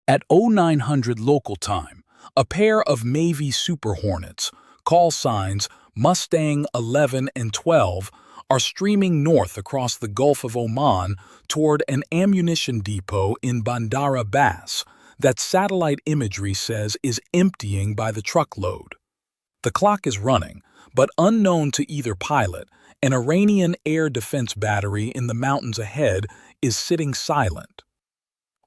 At 0900 local time, a pair of Navy Super Hornets, call signs Mustang 11 and 12, are streaming north across the Gulf of Oman toward an ammunition depot in Bandar Abbas that satellite imagery says is emptying by the truckload. The clock is running, but unknown to either pilot, an Iranian air defense battery in the mountains ahead is sitting silent.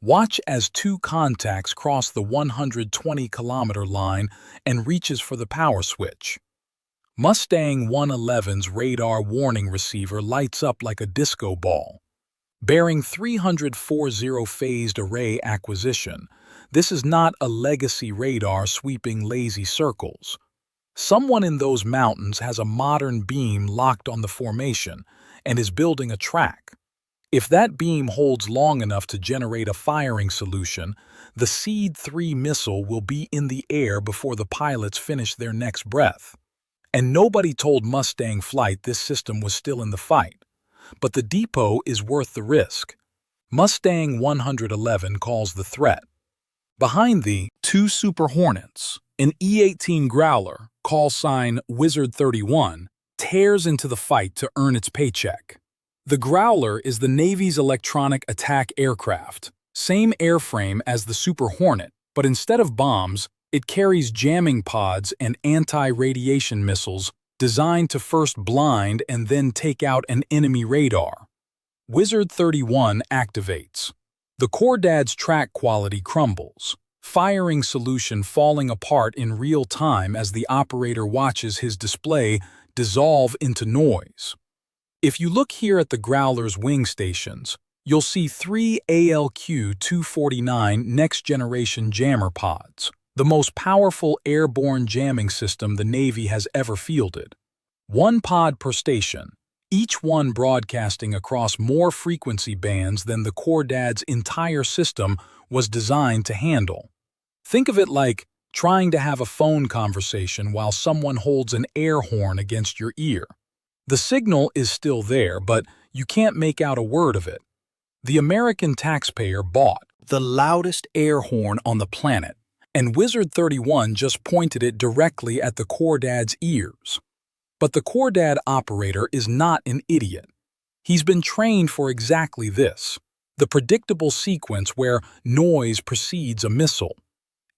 Watch as two contacts cross the 120-kilometer line and reaches for the power switch. Mustang 111's radar warning receiver lights up like a disco ball. Bearing 340 phased array acquisition, this is not a legacy radar sweeping lazy circles. Someone in those mountains has a modern beam locked on the formation and is building a track. If that beam holds long enough to generate a firing solution, the SEAD-3 missile will be in the air before the pilots finish their next breath. And nobody told Mustang Flight this system was still in the fight. But the depot is worth the risk. Mustang 111 calls the threat. Behind the two Super Hornets, an E-18 Growler, call sign Wizard 31, tears into the fight to earn its paycheck. The Growler is the Navy's electronic attack aircraft, same airframe as the Super Hornet, but instead of bombs, it carries jamming pods and anti-radiation missiles designed to first blind and then take out an enemy radar. Wizard 31 activates. The Cordad's track quality crumbles, firing solution falling apart in real time as the operator watches his display dissolve into noise. If you look here at the Growler's wing stations, you'll see 3 ALQ-249 next-generation jammer pods, the most powerful airborne jamming system the Navy has ever fielded. 1 pod per station, each one broadcasting across more frequency bands than the Cordad's entire system was designed to handle. Think of it like trying to have a phone conversation while someone holds an air horn against your ear. The signal is still there, but you can't make out a word of it. The American taxpayer bought the loudest air horn on the planet, and Wizard 31 just pointed it directly at the Cordad's ears. But the Cordad operator is not an idiot. He's been trained for exactly this, the predictable sequence where noise precedes a missile.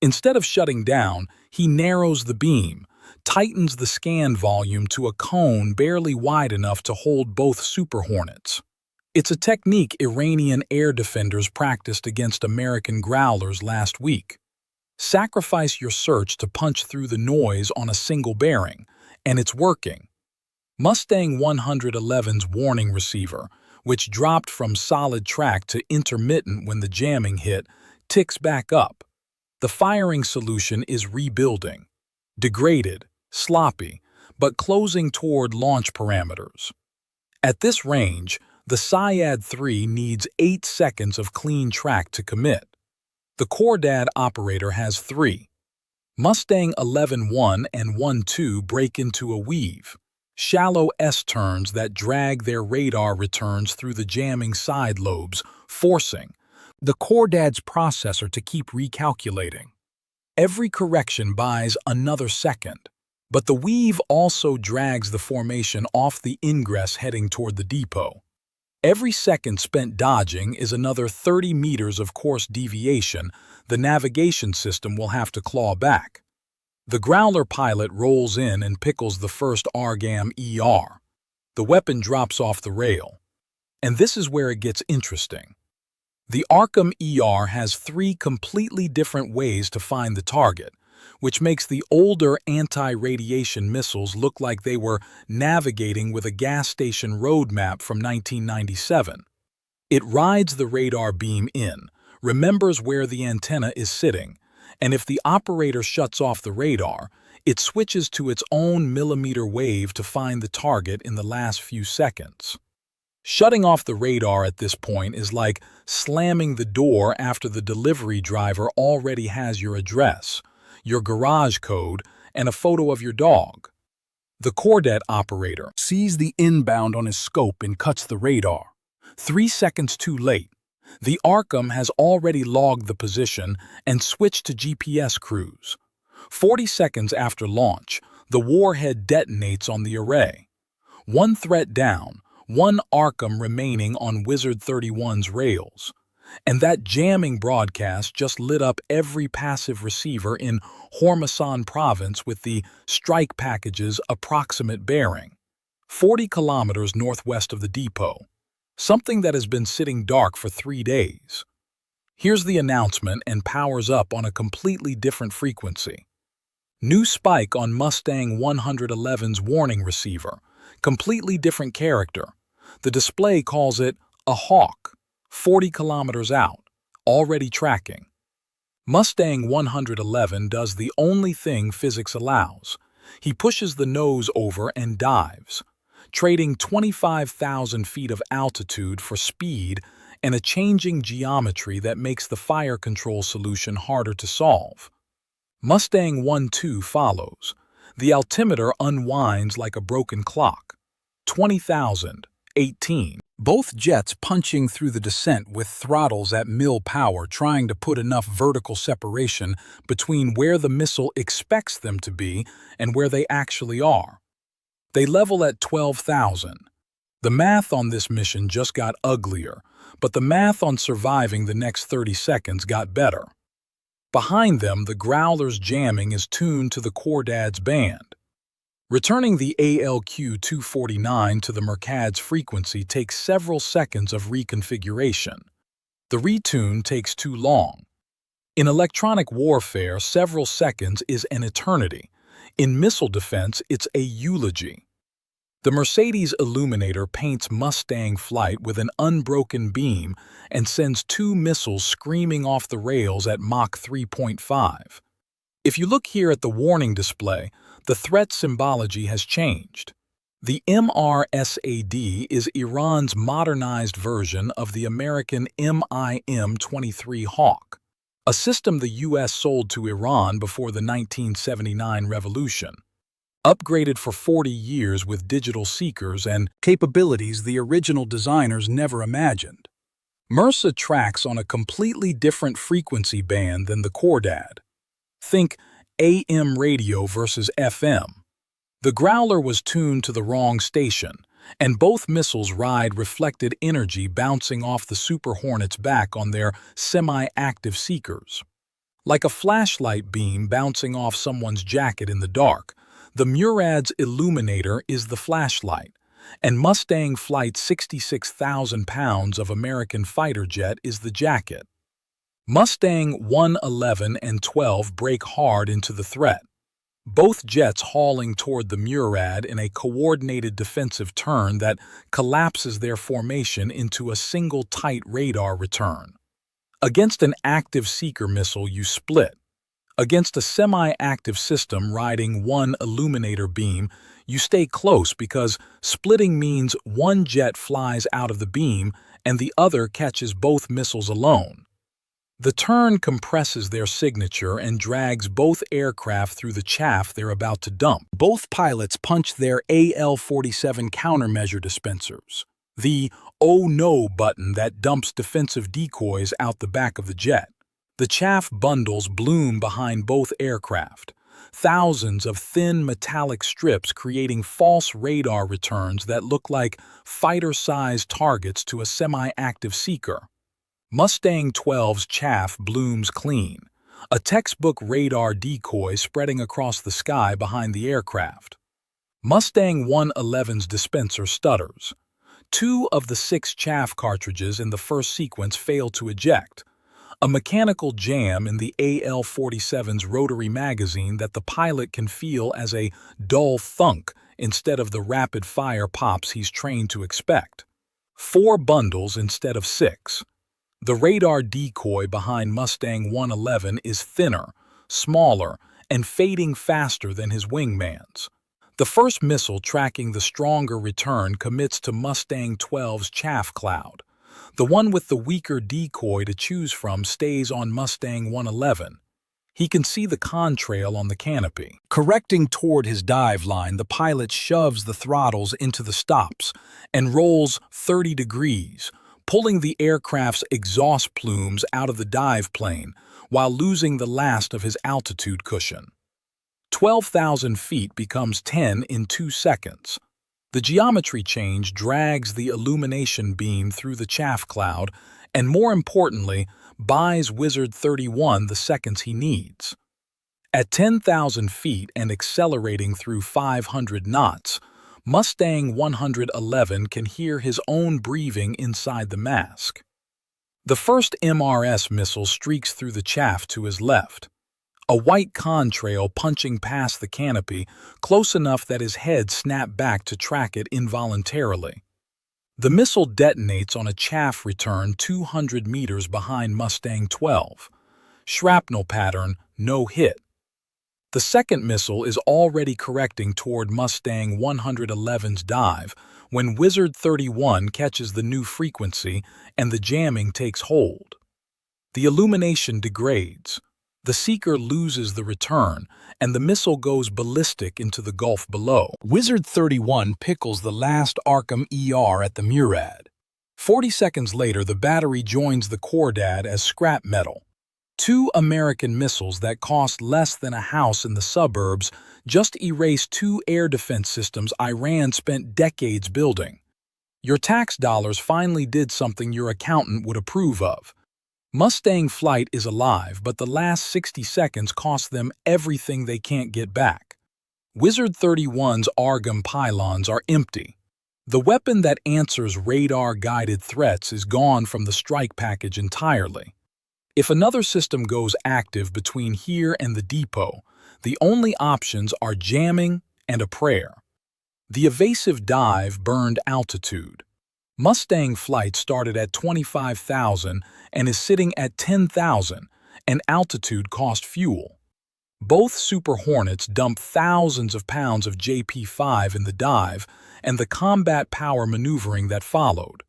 Instead of shutting down, he narrows the beam, tightens the scan volume to a cone barely wide enough to hold both Super Hornets. It's a technique Iranian air defenders practiced against American Growlers last week. Sacrifice your search to punch through the noise on a single bearing, and it's working. Mustang 111's warning receiver, which dropped from solid track to intermittent when the jamming hit, ticks back up. The firing solution is rebuilding. Degraded, sloppy, but closing toward launch parameters. At this range, the Syad-3 needs 8 seconds of clean track to commit. The Cordad operator has 3. Mustang 11-1 and 1-2 break into a weave, shallow S-turns that drag their radar returns through the jamming side lobes, forcing the Cordad's processor to keep recalculating. Every correction buys another second, but the weave also drags the formation off the ingress heading toward the depot. Every second spent dodging is another 30 meters of course deviation the navigation system will have to claw back. The Growler pilot rolls in and pickles the first AARGM-ER. The weapon drops off the rail. And this is where it gets interesting. The AARGM-ER has 3 completely different ways to find the target, which makes the older anti-radiation missiles look like they were navigating with a gas station roadmap from 1997. It rides the radar beam in, remembers where the antenna is sitting, and if the operator shuts off the radar, it switches to its own millimeter wave to find the target in the last few seconds. Shutting off the radar at this point is like slamming the door after the delivery driver already has your address, your garage code, and a photo of your dog. The Cordad operator sees the inbound on his scope and cuts the radar. 3 seconds too late. The AARGM has already logged the position and switched to GPS cruise. 40 seconds after launch, the warhead detonates on the array. One threat down, one AARGM remaining on Wizard 31's rails. And that jamming broadcast just lit up every passive receiver in Hormuz province with the strike package's approximate bearing. 40 kilometers northwest of the depot. Something that has been sitting dark for 3 days. Here's the announcement and powers up on a completely different frequency. New spike on Mustang 111's warning receiver. Completely different character. The display calls it a hawk, 40 kilometers out, already tracking. Mustang 111 does the only thing physics allows. He pushes the nose over and dives, trading 25,000 feet of altitude for speed and a changing geometry that makes the fire control solution harder to solve. Mustang 1-2 follows. The altimeter unwinds like a broken clock. 20,000, 18. Both jets punching through the descent with throttles at mill power, trying to put enough vertical separation between where the missile expects them to be and where they actually are. They level at 12,000. The math on this mission just got uglier, but the math on surviving the next 30 seconds got better. Behind them, the Growler's jamming is tuned to the Chordad's band. Returning the ALQ-249 to the Mercad's frequency takes several seconds of reconfiguration. The retune takes too long. In electronic warfare, several seconds is an eternity. In missile defense, it's a eulogy. The Mercedes Illuminator paints Mustang flight with an unbroken beam and sends 2 missiles screaming off the rails at Mach 3.5. If you look here at the warning display, the threat symbology has changed. The MRSAD is Iran's modernized version of the American MIM-23 Hawk, a system the U.S. sold to Iran before the 1979 revolution. Upgraded for 40 years with digital seekers and capabilities the original designers never imagined. MRSA tracks on a completely different frequency band than the Chordad. Think AM radio versus FM. The Growler was tuned to the wrong station, and both missiles ride reflected energy bouncing off the Super Hornets' back on their semi-active seekers. Like a flashlight beam bouncing off someone's jacket in the dark, the Murad's Illuminator is the flashlight, and Mustang Flight's 66,000 pounds of American fighter jet is the jacket. Mustang 111 and 12 break hard into the threat, both jets hauling toward the Murad in a coordinated defensive turn that collapses their formation into a single tight radar return. Against an active seeker missile, you split. Against a semi-active system riding one illuminator beam, you stay close because splitting means one jet flies out of the beam and the other catches both missiles alone. The turn compresses their signature and drags both aircraft through the chaff they're about to dump. Both pilots punch their AL-47 countermeasure dispensers, the "oh no" button that dumps defensive decoys out the back of the jet. The chaff bundles bloom behind both aircraft, thousands of thin metallic strips creating false radar returns that look like fighter-sized targets to a semi-active seeker. Mustang 12's chaff blooms clean, a textbook radar decoy spreading across the sky behind the aircraft. Mustang 111's dispenser stutters. 2 of the 6 chaff cartridges in the first sequence fail to eject. A mechanical jam in the AL-47's rotary magazine that the pilot can feel as a dull thunk instead of the rapid-fire pops he's trained to expect. 4 bundles instead of 6. The radar decoy behind Mustang 111 is thinner, smaller, and fading faster than his wingman's. The first missile tracking the stronger return commits to Mustang 12's chaff cloud. The one with the weaker decoy to choose from stays on Mustang 111. He can see the contrail on the canopy. Correcting toward his dive line, the pilot shoves the throttles into the stops and rolls 30 degrees, pulling the aircraft's exhaust plumes out of the dive plane while losing the last of his altitude cushion. 12,000 feet becomes 10 in 2 seconds. The geometry change drags the illumination beam through the chaff cloud and, more importantly, buys Wizard 31 the seconds he needs. At 10,000 feet and accelerating through 500 knots, Mustang 111 can hear his own breathing inside the mask. The first MRS missile streaks through the chaff to his left, a white contrail punching past the canopy close enough that his head snapped back to track it involuntarily. The missile detonates on a chaff return 200 meters behind Mustang 12. Shrapnel pattern, no hit. The second missile is already correcting toward Mustang 111's dive when Wizard 31 catches the new frequency and the jamming takes hold. The illumination degrades. The seeker loses the return, and the missile goes ballistic into the gulf below. Wizard 31 pickles the last AARGM-ER at the Murad. 40 seconds later, the battery joins the Cordad as scrap metal. 2 American missiles that cost less than a house in the suburbs just erased 2 air defense systems Iran spent decades building. Your tax dollars finally did something your accountant would approve of. Mustang flight is alive, but the last 60 seconds cost them everything they can't get back. Wizard 31's AARGM pylons are empty. The weapon that answers radar-guided threats is gone from the strike package entirely. If another system goes active between here and the depot, the only options are jamming and a prayer. The evasive dive burned altitude. Mustang flight started at 25,000 and is sitting at 10,000, and altitude cost fuel. Both Super Hornets dumped thousands of pounds of JP-5 in the dive and the combat power maneuvering that followed.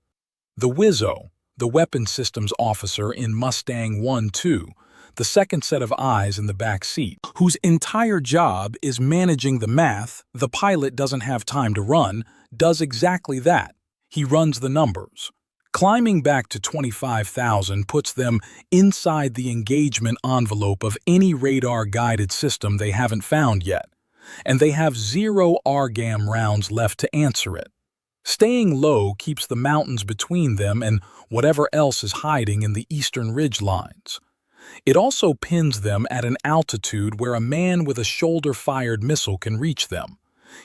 The Wizzo, the weapons systems officer in Mustang 1-2, the second set of eyes in the back seat, whose entire job is managing the math the pilot doesn't have time to run, does exactly that. He runs the numbers. Climbing back to 25,000 puts them inside the engagement envelope of any radar-guided system they haven't found yet, and they have 0 AARGM rounds left to answer it. Staying low keeps the mountains between them and whatever else is hiding in the eastern ridge lines. It also pins them at an altitude where a man with a shoulder-fired missile can reach them.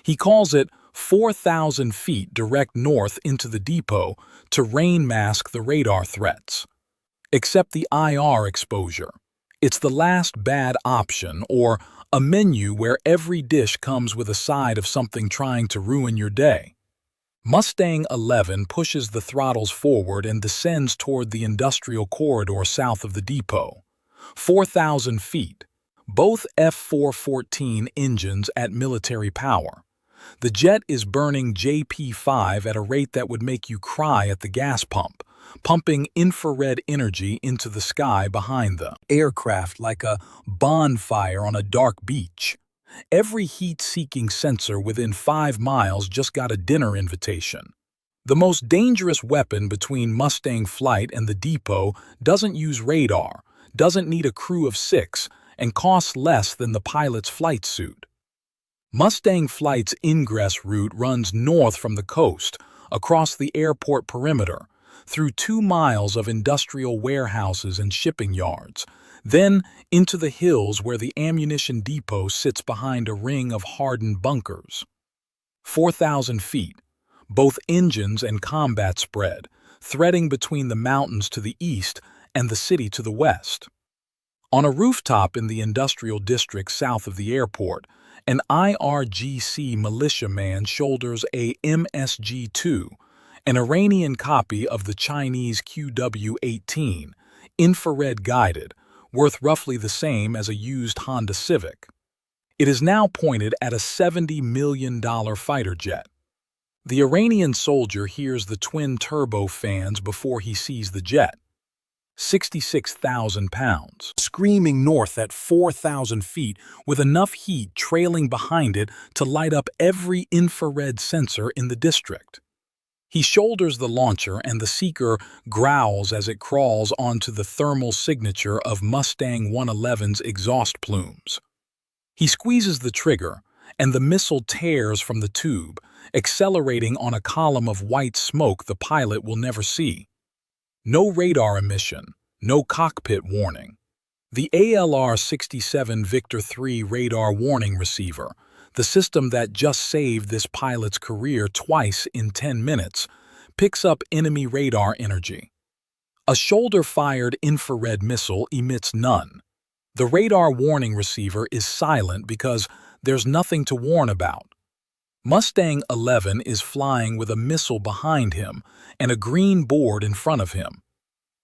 He calls it 4,000 feet direct north into the depot to rain mask the radar threats. Except the IR exposure. It's the last bad option, or a menu where every dish comes with a side of something trying to ruin your day. Mustang 11 pushes the throttles forward and descends toward the industrial corridor south of the depot. 4,000 feet. Both F414 engines at military power. The jet is burning JP-5 at a rate that would make you cry at the gas pump, pumping infrared energy into the sky behind the aircraft like a bonfire on a dark beach. Every heat-seeking sensor within 5 miles just got a dinner invitation. The most dangerous weapon between Mustang flight and the depot doesn't use radar, doesn't need a crew of 6, and costs less than the pilot's flight suit. Mustang flight's ingress route runs north from the coast, across the airport perimeter, through 2 miles of industrial warehouses and shipping yards, then into the hills where the ammunition depot sits behind a ring of hardened bunkers. 4,000 feet, both engines and combat spread, threading between the mountains to the east and the city to the west. On a rooftop in the industrial district south of the airport, an IRGC militiaman shoulders a MSG-2, an Iranian copy of the Chinese QW-18, infrared-guided, worth roughly the same as a used Honda Civic. It is now pointed at a $70 million fighter jet. The Iranian soldier hears the twin-turbo fans before he sees the jet. 66,000 pounds, screaming north at 4,000 feet with enough heat trailing behind it to light up every infrared sensor in the district. He shoulders the launcher and the seeker growls as it crawls onto the thermal signature of Mustang 111's exhaust plumes. He squeezes the trigger, and the missile tears from the tube, accelerating on a column of white smoke the pilot will never see. No radar emission, no cockpit warning. The ALR-67 Victor III radar warning receiver, the system that just saved this pilot's career twice in 10 minutes, picks up enemy radar energy. A shoulder-fired infrared missile emits none. The radar warning receiver is silent because there's nothing to warn about. Mustang 11 is flying with a missile behind him and a green board in front of him.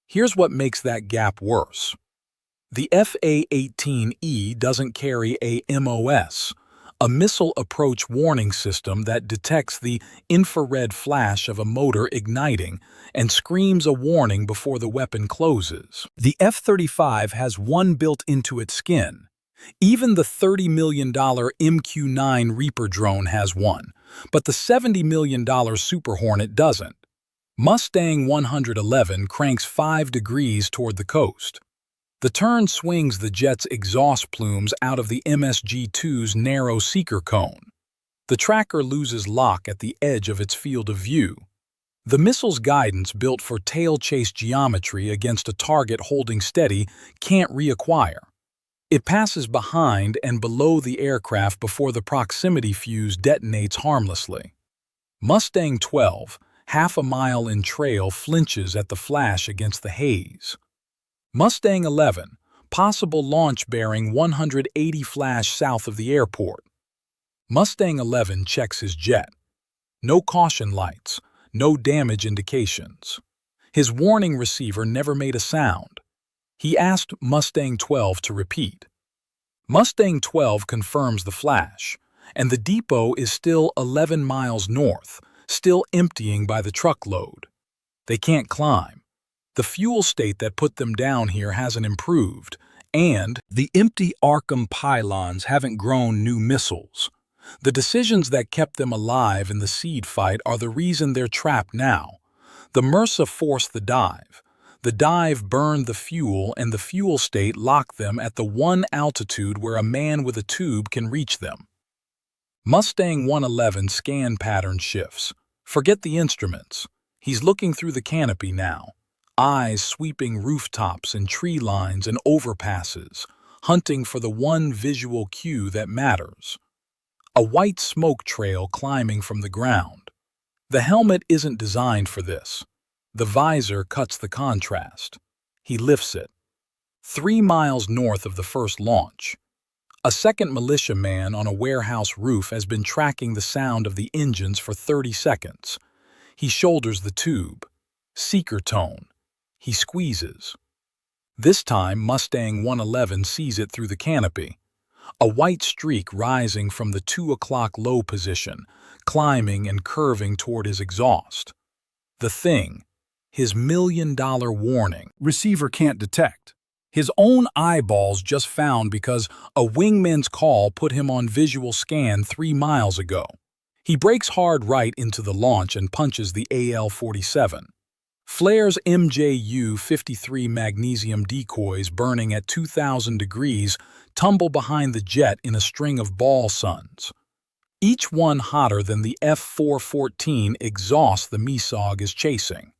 Here's what makes that gap worse. The A-18E doesn't carry a MOS, a missile approach warning system that detects the infrared flash of a motor igniting and screams a warning before the weapon closes. The F-35 has one built into its skin. Even the $30 million MQ-9 Reaper drone has one, but the $70 million Super Hornet doesn't. Mustang 111 cranks 5 degrees toward the coast. The turn swings the jet's exhaust plumes out of the MSG-2's narrow seeker cone. The tracker loses lock at the edge of its field of view. The missile's guidance, built for tail-chase geometry against a target holding steady, can't reacquire. It passes behind and below the aircraft before the proximity fuse detonates harmlessly. Mustang 12, half a mile in trail, flinches at the flash against the haze. Mustang 11, possible launch bearing 180 flash south of the airport. Mustang 11 checks his jet. No caution lights, no damage indications. His warning receiver never made a sound. He asked Mustang 12 to repeat. Mustang 12 confirms the flash, and the depot is still 11 miles north, still emptying by the truckload. They can't climb. The fuel state that put them down here hasn't improved, and the empty AARGM pylons haven't grown new missiles. The decisions that kept them alive in the seed fight are the reason they're trapped now. The MRSA forced the dive. The dive burned the fuel, and the fuel state locked them at the one altitude where a man with a tube can reach them. Mustang 111 scan pattern shifts. Forget the instruments. He's looking through the canopy now. Eyes sweeping rooftops and tree lines and overpasses, hunting for the one visual cue that matters. A white smoke trail climbing from the ground. The helmet isn't designed for this. The visor cuts the contrast. He lifts it. 3 miles north of the first launch. A second militiaman on a warehouse roof has been tracking the sound of the engines for 30 seconds. He shoulders the tube. Seeker tone. He squeezes. This time, Mustang 111 sees it through the canopy. A white streak rising from the 2 o'clock low position, climbing and curving toward his exhaust. The thing, his $1 million warning, receiver can't detect. His own eyeballs just found because a wingman's call put him on visual scan 3 miles ago. He brakes hard right into the launch and punches the AL-47. Flare's MJU-53 magnesium decoys burning at 2,000 degrees tumble behind the jet in a string of ball suns. Each one hotter than the F-414 exhaust the MESOG is chasing.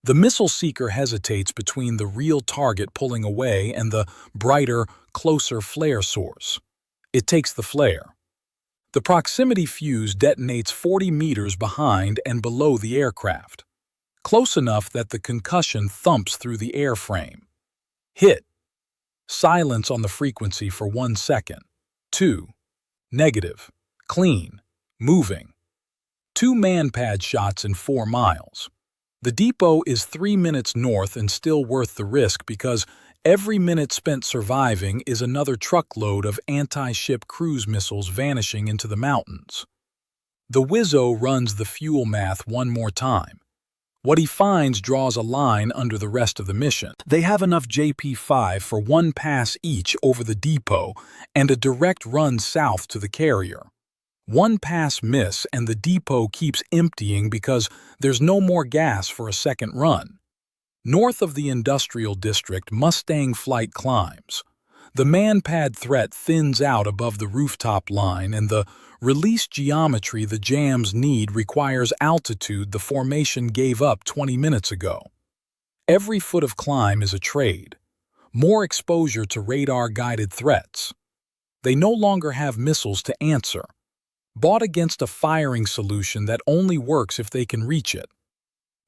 The missile seeker hesitates between the real target pulling away and the brighter, closer flare source. It takes the flare. The proximity fuse detonates 40 meters behind and below the aircraft, close enough that the concussion thumps through the airframe. Hit. Silence on the frequency for 1 second. 2. Negative. Clean. Moving. 2 MANPAD shots in 4 miles. The depot is 3 minutes north and still worth the risk because every minute spent surviving is another truckload of anti-ship cruise missiles vanishing into the mountains. The Wizzo runs the fuel math one more time. What he finds draws a line under the rest of the mission. They have enough JP-5 for 1 pass each over the depot and a direct run south to the carrier. One pass miss and the depot keeps emptying because there's no more gas for a second run. North of the industrial district, Mustang flight climbs. The MANPAD threat thins out above the rooftop line, and the release geometry the jams need requires altitude the formation gave up 20 minutes ago. Every foot of climb is a trade. More exposure to radar-guided threats. They no longer have missiles to answer. Bought against a firing solution that only works if they can reach it.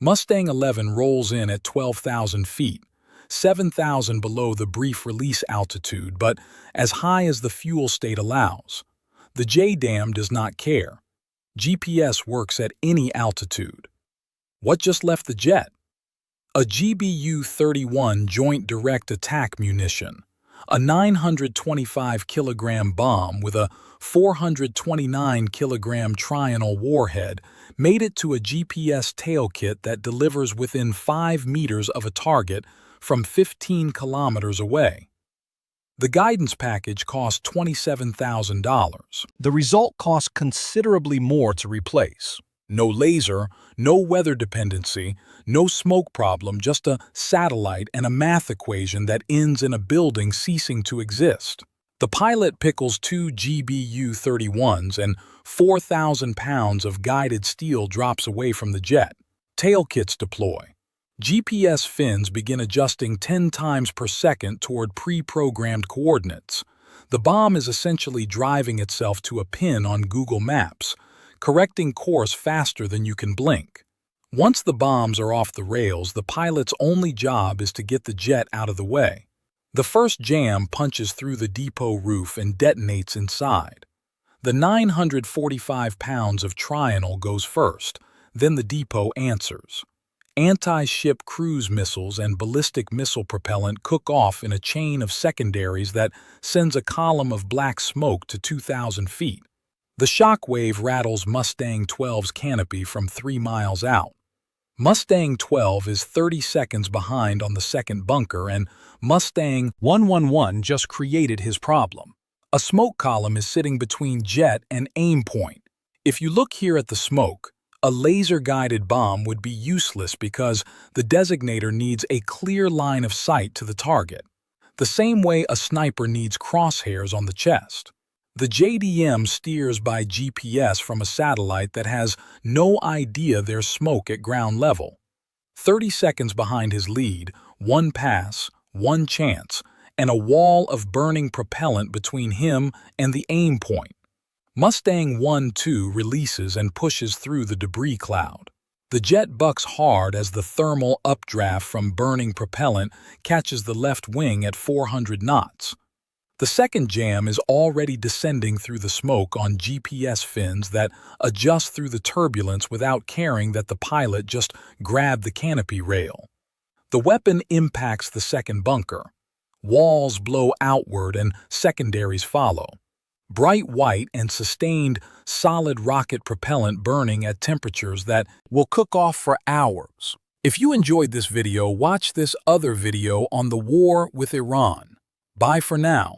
Mustang 11 rolls in at 12,000 feet, 7,000 below the brief release altitude, but as high as the fuel state allows. The JDAM does not care. GPS works at any altitude. What just left the jet? A GBU-31 Joint Direct Attack munition, a 925-kilogram bomb with a 429-kilogram Trianal warhead, made it to a GPS tail kit that delivers within 5 meters of a target from 15 kilometers away. The guidance package cost $27,000. The result costs considerably more to replace. No laser, no weather dependency, no smoke problem, just a satellite and a math equation that ends in a building ceasing to exist. The pilot pickles 2 GBU-31s and 4,000 pounds of guided steel drops away from the jet. Tail kits deploy. GPS fins begin adjusting 10 times per second toward pre-programmed coordinates. The bomb is essentially driving itself to a pin on Google Maps, correcting course faster than you can blink. Once the bombs are off the rails, the pilot's only job is to get the jet out of the way. The first jam punches through the depot roof and detonates inside. The 945 pounds of Trianal goes first, then the depot answers. Anti-ship cruise missiles and ballistic missile propellant cook off in a chain of secondaries that sends a column of black smoke to 2,000 feet. The shock wave rattles Mustang 12's canopy from 3 miles out. Mustang 12 is 30 seconds behind on the second bunker, and Mustang 111 just created his problem. A smoke column is sitting between jet and aim point. If you look here at the smoke, a laser-guided bomb would be useless because the designator needs a clear line of sight to the target, the same way a sniper needs crosshairs on the chest. The JDM steers by GPS from a satellite that has no idea there's smoke at ground level. 30 seconds behind his lead, one pass, one chance, and a wall of burning propellant between him and the aim point. Mustang 1-2 releases and pushes through the debris cloud. The jet bucks hard as the thermal updraft from burning propellant catches the left wing at 400 knots. The second jam is already descending through the smoke on GPS fins that adjust through the turbulence without caring that the pilot just grabbed the canopy rail. The weapon impacts the second bunker. Walls blow outward and secondaries follow. Bright white and sustained solid rocket propellant burning at temperatures that will cook off for hours. If you enjoyed this video, watch this other video on the war with Iran. Bye for now.